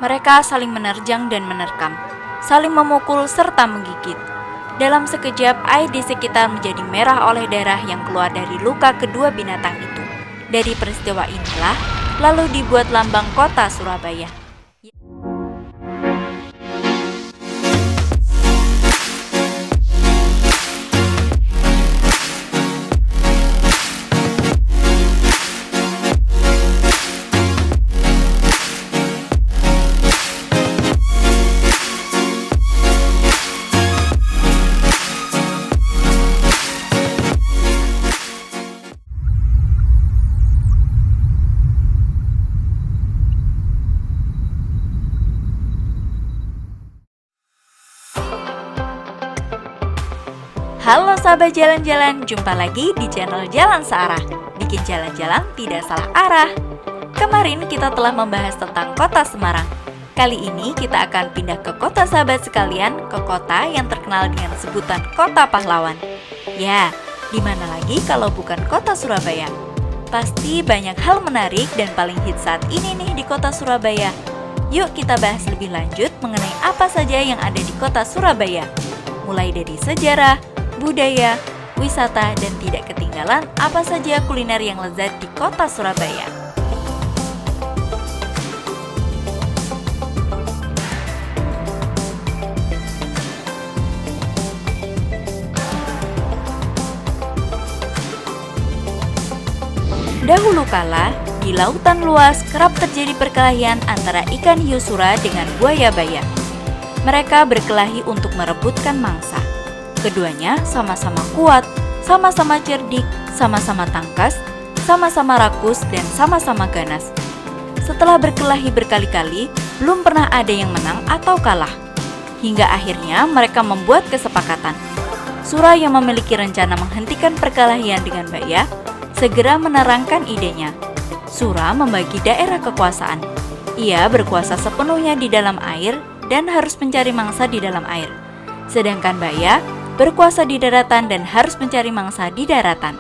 Mereka saling menerjang dan menerkam, saling memukul serta menggigit. Dalam sekejap, air di sekitar menjadi merah oleh darah yang keluar dari luka kedua binatang itu. Dari peristiwa inilah, lalu dibuat lambang kota Surabaya. Halo sahabat jalan-jalan, jumpa lagi di channel Jalan Searah. Bikin jalan-jalan tidak salah arah. Kemarin kita telah membahas tentang kota Semarang. Kali ini kita akan pindah ke kota sahabat sekalian, ke kota yang terkenal dengan sebutan Kota Pahlawan. Ya, di mana lagi kalau bukan kota Surabaya? Pasti banyak hal menarik dan paling hits saat ini nih di kota Surabaya. Yuk kita bahas lebih lanjut mengenai apa saja yang ada di kota Surabaya. Mulai dari sejarah, budaya, wisata, dan tidak ketinggalan apa saja kuliner yang lezat di kota Surabaya. Dahulu kala, di lautan luas kerap terjadi perkelahian antara ikan hiu sura dengan buaya baya. Mereka berkelahi untuk merebutkan mangsa. Keduanya sama-sama kuat, sama-sama cerdik, sama-sama tangkas, sama-sama rakus, dan sama-sama ganas. Setelah berkelahi berkali-kali, belum pernah ada yang menang atau kalah. Hingga akhirnya mereka membuat kesepakatan. Sura yang memiliki rencana menghentikan perkelahian dengan Baya, segera menerangkan idenya. Sura membagi daerah kekuasaan. Ia berkuasa sepenuhnya di dalam air dan harus mencari mangsa di dalam air. Sedangkan Baya berkuasa di daratan dan harus mencari mangsa di daratan.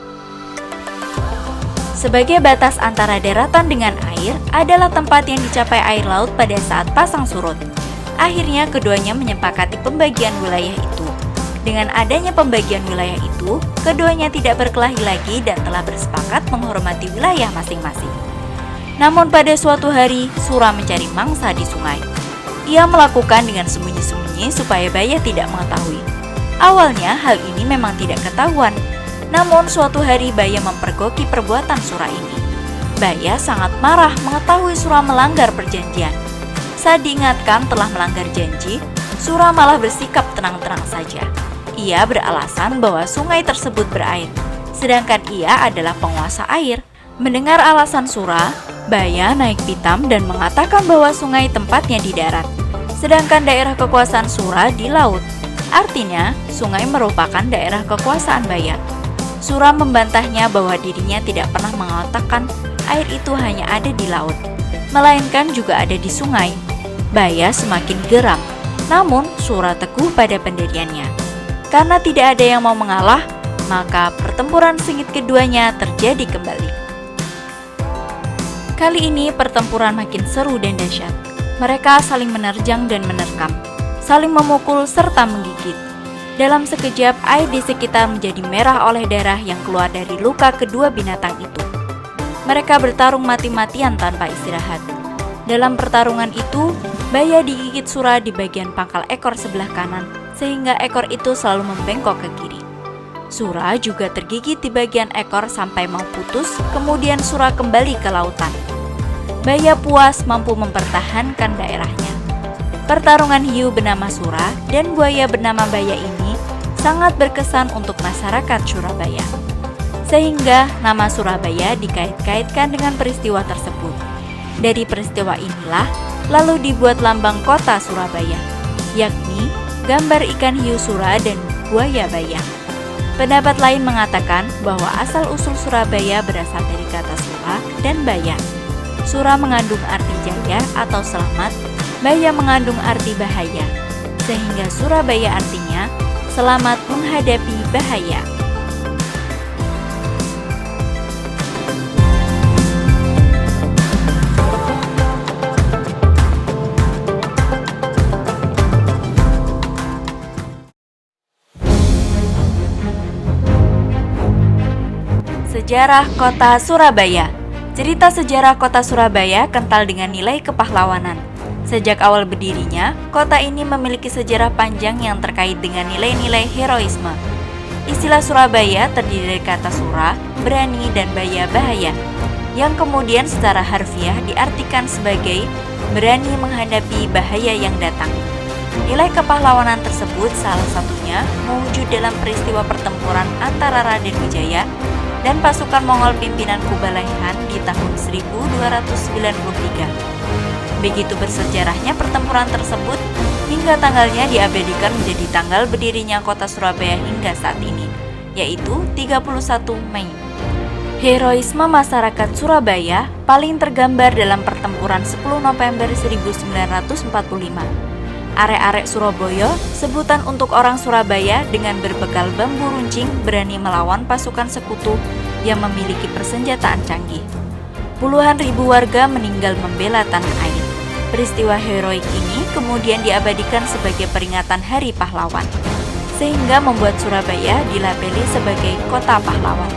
Sebagai batas antara daratan dengan air adalah tempat yang dicapai air laut pada saat pasang surut. Akhirnya keduanya menyepakati pembagian wilayah itu. Dengan adanya pembagian wilayah itu, keduanya tidak berkelahi lagi dan telah bersepakat menghormati wilayah masing-masing. Namun pada suatu hari, Sura mencari mangsa di sungai. Ia melakukan dengan sembunyi-sembunyi supaya Baya tidak mengetahui. Awalnya hal ini memang tidak ketahuan, namun suatu hari Baya mempergoki perbuatan Sura ini. Baya sangat marah mengetahui Sura melanggar perjanjian. Saat diingatkan telah melanggar janji, Sura malah bersikap tenang-tenang saja. Ia beralasan bahwa sungai tersebut berair, sedangkan ia adalah penguasa air. Mendengar alasan Sura, Baya naik pitam dan mengatakan bahwa sungai tempatnya di darat, sedangkan daerah kekuasaan Sura di laut. Artinya, sungai merupakan daerah kekuasaan Baya. Sura membantahnya bahwa dirinya tidak pernah mengatakan air itu hanya ada di laut, melainkan juga ada di sungai. Baya semakin geram, namun Sura teguh pada pendiriannya. Karena tidak ada yang mau mengalah, maka pertempuran sengit keduanya terjadi kembali. Kali ini pertempuran makin seru dan dahsyat. Mereka saling menerjang dan menerkam, saling memukul serta menggigit. Dalam sekejap, air di sekitar menjadi merah oleh darah yang keluar dari luka kedua binatang itu. Mereka bertarung mati-matian tanpa istirahat. Dalam pertarungan itu, Baya digigit Sura di bagian pangkal ekor sebelah kanan, sehingga ekor itu selalu membengkok ke kiri. Sura juga tergigit di bagian ekor sampai mau putus, kemudian Sura kembali ke lautan. Baya puas mampu mempertahankan daerahnya. Pertarungan hiu bernama Sura dan buaya bernama Baya ini sangat berkesan untuk masyarakat Surabaya, sehingga nama Surabaya dikait-kaitkan dengan peristiwa tersebut. Dari peristiwa inilah lalu dibuat lambang kota Surabaya, yakni gambar ikan hiu Sura dan buaya Baya. Pendapat lain mengatakan bahwa asal-usul Surabaya berasal dari kata Sura dan Baya. Sura mengandung arti jaya atau selamat, Baya mengandung arti bahaya, sehingga Surabaya artinya selamat menghadapi bahaya. Sejarah Kota Surabaya. Cerita sejarah Kota Surabaya kental dengan nilai kepahlawanan. Sejak awal berdirinya, kota ini memiliki sejarah panjang yang terkait dengan nilai-nilai heroisme. Istilah Surabaya terdiri dari kata sura, berani, dan baya, bahaya, yang kemudian secara harfiah diartikan sebagai berani menghadapi bahaya yang datang. Nilai kepahlawanan tersebut salah satunya mewujud dalam peristiwa pertempuran antara Raden Wijaya dan pasukan Mongol pimpinan Kublai Khan di tahun 1293. Begitu bersejarahnya pertempuran tersebut, hingga tanggalnya diabadikan menjadi tanggal berdirinya kota Surabaya hingga saat ini, yaitu 31 Mei. Heroisme masyarakat Surabaya paling tergambar dalam pertempuran 10 November 1945. Arek-arek Surabaya, sebutan untuk orang Surabaya dengan berbekal bambu runcing berani melawan pasukan sekutu yang memiliki persenjataan canggih. Puluhan ribu warga meninggal membela tanah air. Peristiwa heroik ini kemudian diabadikan sebagai peringatan Hari Pahlawan, sehingga membuat Surabaya dilabeli sebagai kota pahlawan.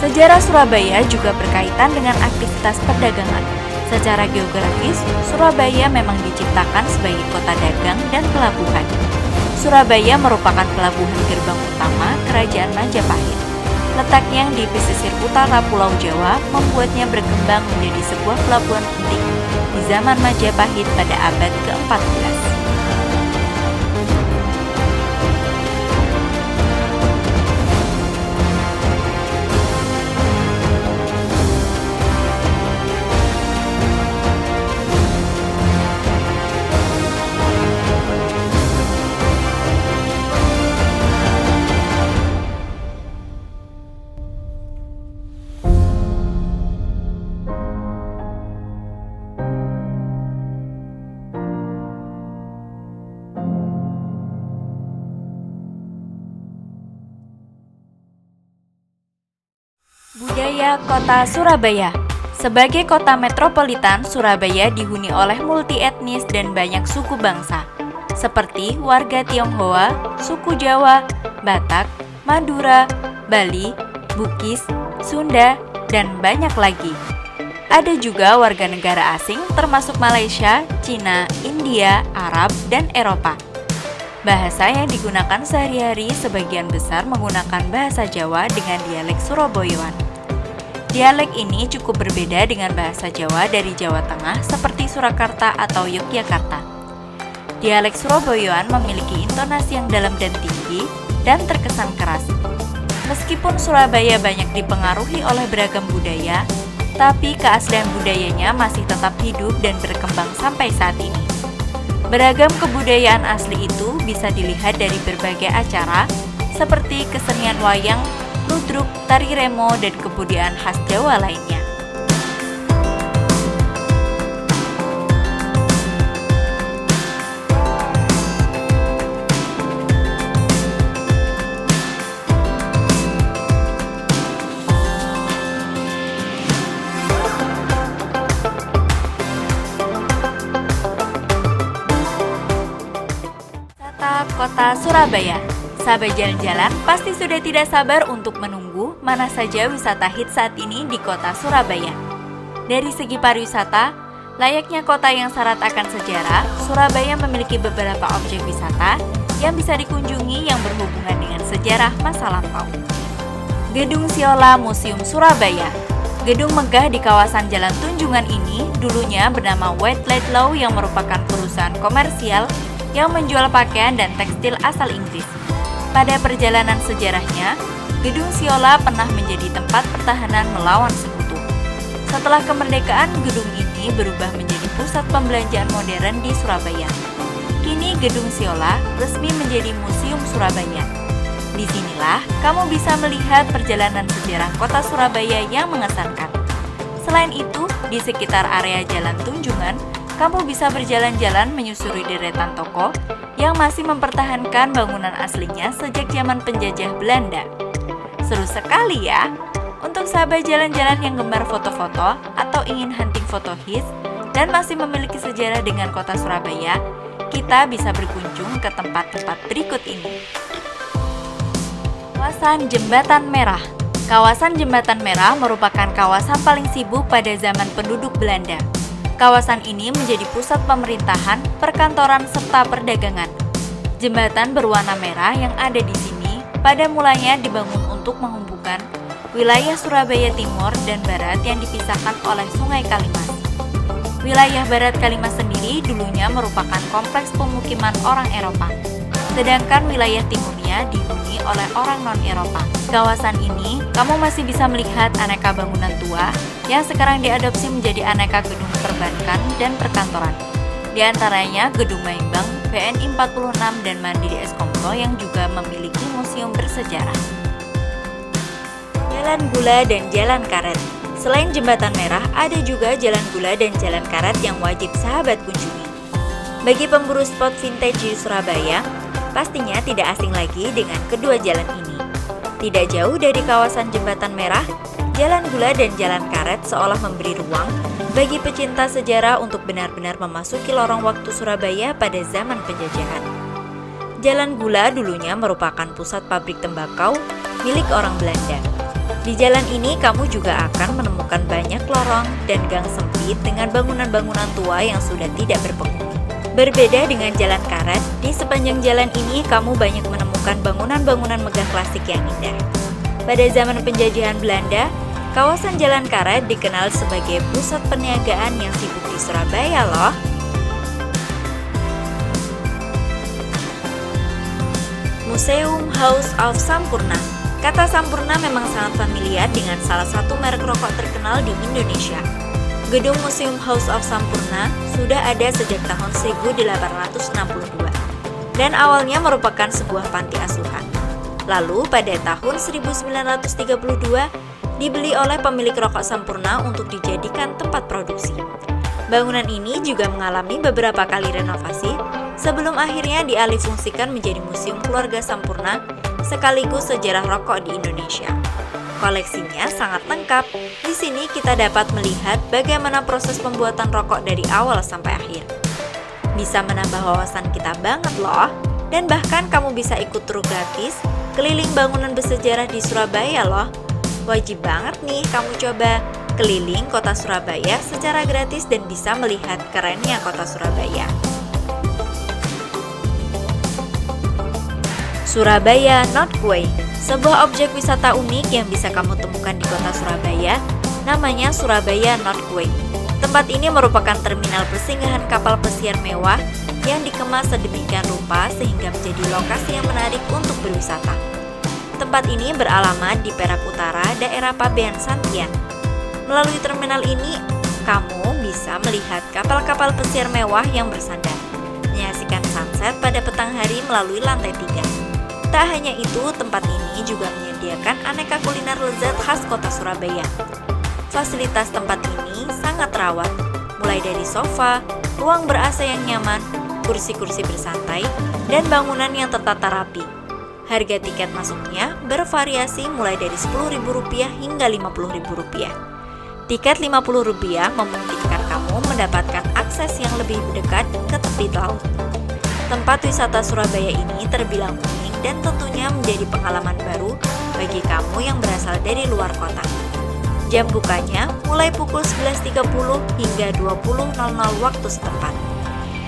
Sejarah Surabaya juga berkaitan dengan aktivitas perdagangan. Secara geografis, Surabaya memang diciptakan sebagai kota dagang dan pelabuhan. Surabaya merupakan pelabuhan gerbang utama Kerajaan Majapahit. Letaknya di pesisir utara Pulau Jawa membuatnya berkembang menjadi sebuah pelabuhan penting di zaman Majapahit pada abad ke-14. Budaya Kota Surabaya. Sebagai kota metropolitan, Surabaya dihuni oleh multi etnis dan banyak suku bangsa, seperti warga Tionghoa, suku Jawa, Batak, Madura, Bali, Bugis, Sunda, dan banyak lagi. Ada juga warga negara asing termasuk Malaysia, Cina, India, Arab, dan Eropa. Bahasa yang digunakan sehari-hari sebagian besar menggunakan bahasa Jawa dengan dialek Surabayaan. Dialek ini cukup berbeda dengan bahasa Jawa dari Jawa Tengah seperti Surakarta atau Yogyakarta. Dialek Surabayaan memiliki intonasi yang dalam dan tinggi dan terkesan keras. Meskipun Surabaya banyak dipengaruhi oleh beragam budaya, tapi keaslian budayanya masih tetap hidup dan berkembang sampai saat ini. Beragam kebudayaan asli itu bisa dilihat dari berbagai acara seperti kesenian wayang, ludruk, tari remo, dan kebudayaan khas Jawa lainnya. Wisata Kota Surabaya. Sahabat jalan-jalan pasti sudah tidak sabar untuk menunggu mana saja wisata hits saat ini di kota Surabaya. Dari segi pariwisata, layaknya kota yang syarat akan sejarah, Surabaya memiliki beberapa objek wisata yang bisa dikunjungi yang berhubungan dengan sejarah masa lampau. Gedung Siola Museum Surabaya. Gedung megah di kawasan Jalan Tunjungan ini dulunya bernama White Light Law yang merupakan perusahaan komersial yang menjual pakaian dan tekstil asal Inggris. Pada perjalanan sejarahnya, Gedung Siola pernah menjadi tempat pertahanan melawan sekutu. Setelah kemerdekaan, gedung ini berubah menjadi pusat pembelanjaan modern di Surabaya. Kini Gedung Siola resmi menjadi Museum Surabaya. Disinilah kamu bisa melihat perjalanan sejarah kota Surabaya yang mengesankan. Selain itu, di sekitar area Jalan Tunjungan, kamu bisa berjalan-jalan menyusuri deretan toko yang masih mempertahankan bangunan aslinya sejak zaman penjajah Belanda. Seru sekali ya! Untuk sahabat jalan-jalan yang gemar foto-foto atau ingin hunting foto hits dan masih memiliki sejarah dengan kota Surabaya, kita bisa berkunjung ke tempat-tempat berikut ini. Kawasan Jembatan Merah. Kawasan Jembatan Merah merupakan kawasan paling sibuk pada zaman penduduk Belanda. Kawasan ini menjadi pusat pemerintahan, perkantoran, serta perdagangan. Jembatan berwarna merah yang ada di sini pada mulanya dibangun untuk menghubungkan wilayah Surabaya Timur dan Barat yang dipisahkan oleh Sungai Kalimas. Wilayah Barat Kalimas sendiri dulunya merupakan kompleks pemukiman orang Eropa, sedangkan wilayah timurnya dihuni oleh orang non-Eropa. Kawasan ini, kamu masih bisa melihat aneka bangunan tua yang sekarang diadopsi menjadi aneka gedung perbankan dan perkantoran. Di antaranya Gedung Maimbang, BNI 46, dan Mandiri Eskomto yang juga memiliki museum bersejarah. Jalan Gula dan Jalan Karet. Selain Jembatan Merah, ada juga Jalan Gula dan Jalan Karet yang wajib sahabat kunjungi. Bagi pemburu spot vintage di Surabaya, pastinya tidak asing lagi dengan kedua jalan ini. Tidak jauh dari kawasan Jembatan Merah, Jalan Gula dan Jalan Karet seolah memberi ruang bagi pecinta sejarah untuk benar-benar memasuki lorong waktu Surabaya pada zaman penjajahan. Jalan Gula dulunya merupakan pusat pabrik tembakau milik orang Belanda. Di jalan ini kamu juga akan menemukan banyak lorong dan gang sempit dengan bangunan-bangunan tua yang sudah tidak berpenghuni. Berbeda dengan Jalan Karet, di sepanjang jalan ini kamu banyak menemukan bangunan-bangunan megah klasik yang indah. Pada zaman penjajahan Belanda, kawasan Jalan Karet dikenal sebagai pusat perniagaan yang sibuk di Surabaya loh. Museum House of Sampurna. Kata Sampurna memang sangat familiar dengan salah satu merek rokok terkenal di Indonesia. Gedung Museum House of Sampurna sudah ada sejak tahun 1862 dan awalnya merupakan sebuah panti asuhan. Lalu pada tahun 1932 dibeli oleh pemilik rokok Sampurna untuk dijadikan tempat produksi. Bangunan ini juga mengalami beberapa kali renovasi sebelum akhirnya dialihfungsikan menjadi Museum Keluarga Sampurna sekaligus sejarah rokok di Indonesia. Koleksinya sangat lengkap. Di sini kita dapat melihat bagaimana proses pembuatan rokok dari awal sampai akhir. Bisa menambah wawasan kita banget loh. Dan bahkan kamu bisa ikut tur gratis keliling bangunan bersejarah di Surabaya loh. Wajib banget nih kamu coba keliling kota Surabaya secara gratis dan bisa melihat kerennya kota Surabaya. Surabaya Northway, sebuah objek wisata unik yang bisa kamu temukan di kota Surabaya, namanya Surabaya Northway. Tempat ini merupakan terminal persinggahan kapal pesiar mewah yang dikemas sedemikian rupa sehingga menjadi lokasi yang menarik untuk berwisata. Tempat ini beralamat di Perak Utara, daerah Pabean Santian. Melalui terminal ini, kamu bisa melihat kapal-kapal pesiar mewah yang bersandar, menyaksikan sunset pada petang hari melalui lantai 3. Tak hanya itu, tempat ini juga menyediakan aneka kuliner lezat khas kota Surabaya. Fasilitas tempat ini sangat terawat, mulai dari sofa, ruang ber-AC yang nyaman, kursi-kursi bersantai, dan bangunan yang tertata rapi. Harga tiket masuknya bervariasi mulai dari Rp10.000 hingga Rp50.000. Tiket Rp50 memungkinkan kamu mendapatkan akses yang lebih dekat ke tepi laut. Tempat wisata Surabaya ini terbilang unik dan tentunya menjadi pengalaman baru bagi kamu yang berasal dari luar kota. Jam bukanya mulai pukul 11.30 hingga 20.00 waktu setempat.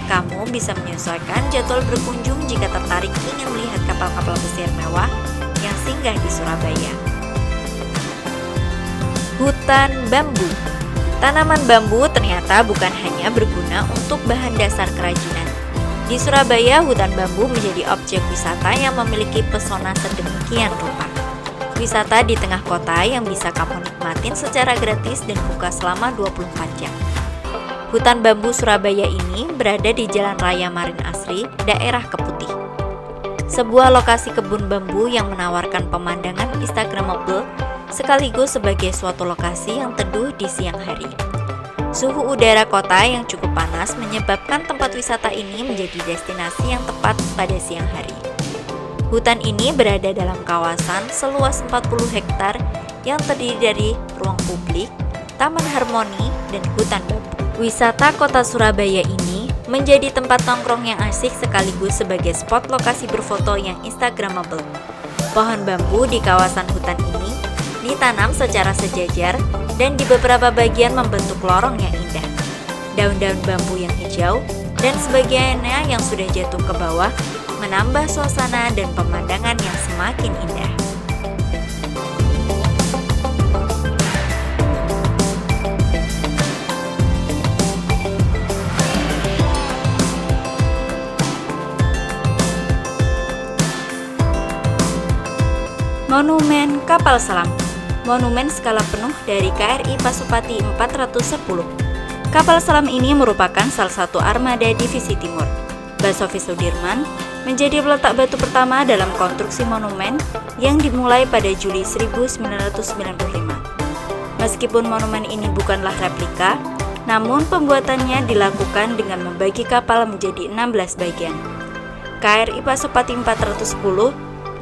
Kamu bisa menyesuaikan jadwal berkunjung jika tertarik ingin melihat kapal-kapal pesiar mewah yang singgah di Surabaya. Hutan bambu. Tanaman bambu ternyata bukan hanya berguna untuk bahan dasar kerajinan. Di Surabaya, hutan bambu menjadi objek wisata yang memiliki pesona sedemikian rupa. Wisata di tengah kota yang bisa kamu nikmatin secara gratis dan buka selama 24 jam. Hutan bambu Surabaya ini berada di Jalan Raya Marin Asri, daerah Keputih. Sebuah lokasi kebun bambu yang menawarkan pemandangan instagramable sekaligus sebagai suatu lokasi yang teduh di siang hari. Suhu udara kota yang cukup panas menyebabkan tempat wisata ini menjadi destinasi yang tepat pada siang hari. Hutan ini berada dalam kawasan seluas 40 hektar yang terdiri dari ruang publik, taman harmoni, dan hutan bambu. Wisata kota Surabaya ini menjadi tempat nongkrong yang asik sekaligus sebagai spot lokasi berfoto yang instagramable. Pohon bambu di kawasan hutan ini ditanam secara sejajar dan di beberapa bagian membentuk lorong yang indah. Daun-daun bambu yang hijau dan sebagiannya yang sudah jatuh ke bawah menambah suasana dan pemandangan yang semakin indah. Monumen Kapal Selam. Monumen skala penuh dari KRI Pasupati 410. Kapal selam ini merupakan salah satu armada Divisi Timur. Basofi Sudirman menjadi peletak batu pertama dalam konstruksi monumen yang dimulai pada Juli 1995. Meskipun monumen ini bukanlah replika, namun pembuatannya dilakukan dengan membagi kapal menjadi 16 bagian. KRI Pasupati 410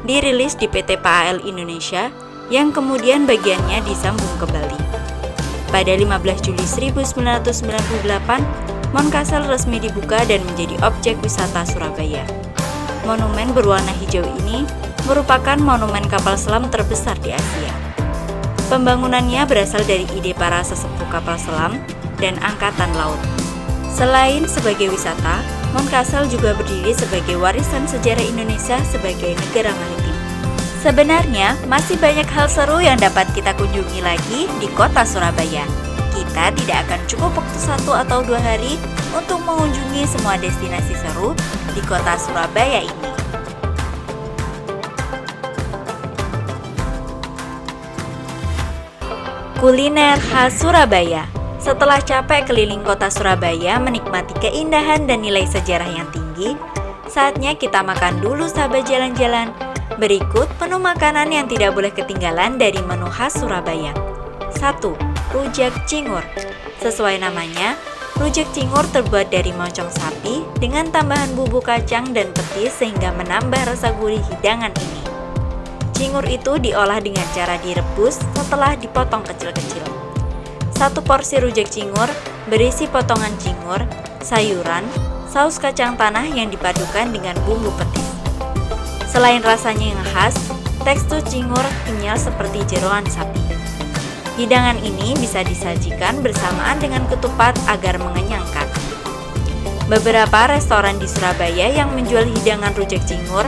dirilis di PT PAL Indonesia yang kemudian bagiannya disambung kembali. Pada 15 Juli 1998, Moncastle resmi dibuka dan menjadi objek wisata Surabaya. Monumen berwarna hijau ini merupakan monumen kapal selam terbesar di Asia. Pembangunannya berasal dari ide para sesepuh kapal selam dan angkatan laut. Selain sebagai wisata, Moncastle juga berdiri sebagai warisan sejarah Indonesia sebagai negara maritim. Sebenarnya, masih banyak hal seru yang dapat kita kunjungi lagi di kota Surabaya. Kita tidak akan cukup waktu 1 atau 2 hari untuk mengunjungi semua destinasi seru di kota Surabaya ini. Kuliner khas Surabaya. Setelah capek keliling kota Surabaya menikmati keindahan dan nilai sejarah yang tinggi, saatnya kita makan dulu sahabat jalan-jalan. Berikut menu makanan yang tidak boleh ketinggalan dari menu khas Surabaya. 1. Rujak cingur. Sesuai namanya, rujak cingur terbuat dari moncong sapi dengan tambahan bumbu kacang dan petis sehingga menambah rasa gurih hidangan ini. Cingur itu diolah dengan cara direbus setelah dipotong kecil-kecil. 1 porsi rujak cingur berisi potongan cingur, sayuran, saus kacang tanah yang dipadukan dengan bumbu petis. Selain rasanya yang khas, tekstur cingur kenyal seperti jeroan sapi. Hidangan ini bisa disajikan bersamaan dengan ketupat agar mengenyangkan. Beberapa restoran di Surabaya yang menjual hidangan rujak cingur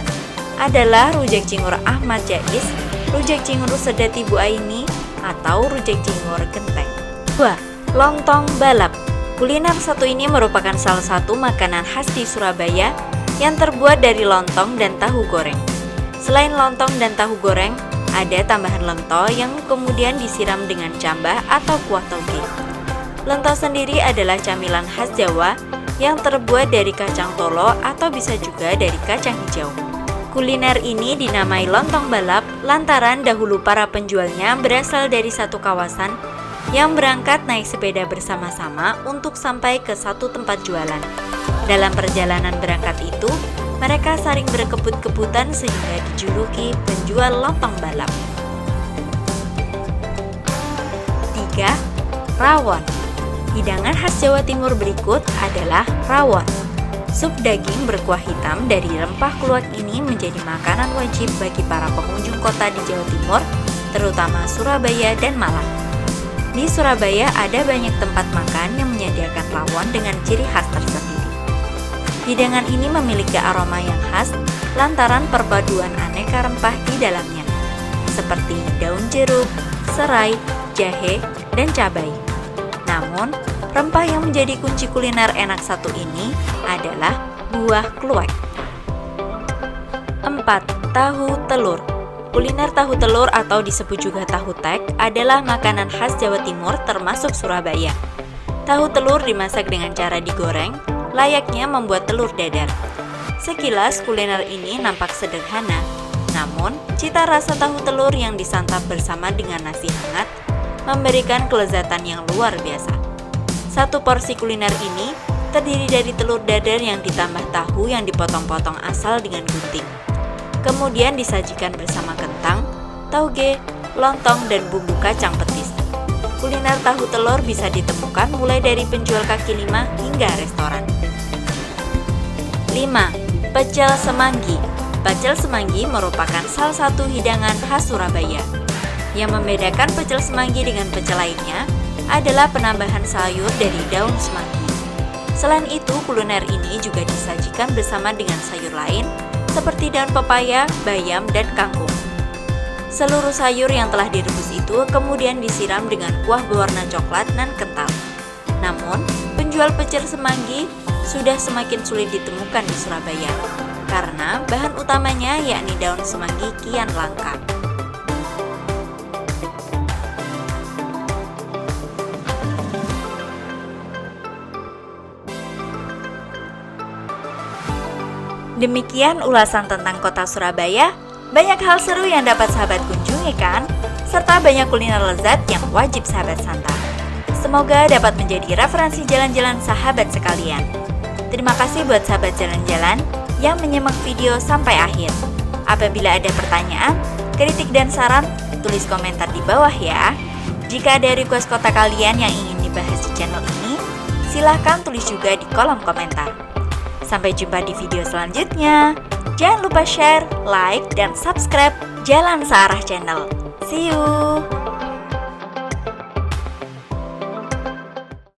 adalah Rujak Cingur Ahmad Jais, Rujak Cingur Sedati Bu Aini, atau Rujak Cingur Genteng. 2. Lontong balap. Kuliner satu ini merupakan salah satu makanan khas di Surabaya yang terbuat dari lontong dan tahu goreng. Selain lontong dan tahu goreng, ada tambahan lento yang kemudian disiram dengan cambah atau kuah toge. Lento sendiri adalah camilan khas Jawa yang terbuat dari kacang tolo atau bisa juga dari kacang hijau. Kuliner ini dinamai lontong balap lantaran dahulu para penjualnya berasal dari satu kawasan yang berangkat naik sepeda bersama-sama untuk sampai ke satu tempat jualan. Dalam perjalanan berangkat itu, mereka saling berkebut-kebutan sehingga dijuluki penjual lontong balap. 3. Rawon. Hidangan khas Jawa Timur berikut adalah rawon. Sup daging berkuah hitam dari rempah kluwak ini menjadi makanan wajib bagi para pengunjung kota di Jawa Timur, terutama Surabaya dan Malang. Di Surabaya ada banyak tempat makan yang menyediakan rawon dengan ciri khas tersendiri. Hidangan ini memiliki aroma yang khas lantaran perpaduan aneka rempah di dalamnya, seperti daun jeruk, serai, jahe, dan cabai. Namun, rempah yang menjadi kunci kuliner enak satu ini adalah buah kluwek. 4. Tahu telur. Kuliner tahu telur atau disebut juga tahu tek adalah makanan khas Jawa Timur termasuk Surabaya. Tahu telur dimasak dengan cara digoreng, layaknya membuat telur dadar. Sekilas kuliner ini nampak sederhana, namun cita rasa tahu telur yang disantap bersama dengan nasi hangat memberikan kelezatan yang luar biasa. 1 porsi kuliner ini terdiri dari telur dadar yang ditambah tahu yang dipotong-potong asal dengan gunting. Kemudian disajikan bersama kentang, tauge, lontong, dan bumbu kacang petis. Kuliner tahu telur bisa ditemukan mulai dari penjual kaki lima hingga restoran. 5. Pecel semanggi. Pecel semanggi merupakan salah satu hidangan khas Surabaya. Yang membedakan pecel semanggi dengan pecel lainnya adalah penambahan sayur dari daun semanggi. Selain itu, kuliner ini juga disajikan bersama dengan sayur lain seperti daun pepaya, bayam, dan kangkung. Seluruh sayur yang telah direbus itu kemudian disiram dengan kuah berwarna coklat dan kental. Namun, penjual pecel semanggi sudah semakin sulit ditemukan di Surabaya karena bahan utamanya yakni daun semanggi kian langka. Demikian ulasan tentang kota Surabaya. Banyak hal seru yang dapat sahabat kunjungi kan? Serta banyak kuliner lezat yang wajib sahabat santap. Semoga dapat menjadi referensi jalan-jalan sahabat sekalian. Terima kasih buat sahabat jalan-jalan yang menyimak video sampai akhir. Apabila ada pertanyaan, kritik dan saran, tulis komentar di bawah ya. Jika ada request kota kalian yang ingin dibahas di channel ini, silahkan tulis juga di kolom komentar. Sampai jumpa di video selanjutnya. Jangan lupa share, like, dan subscribe Jalan Searah Channel. See you!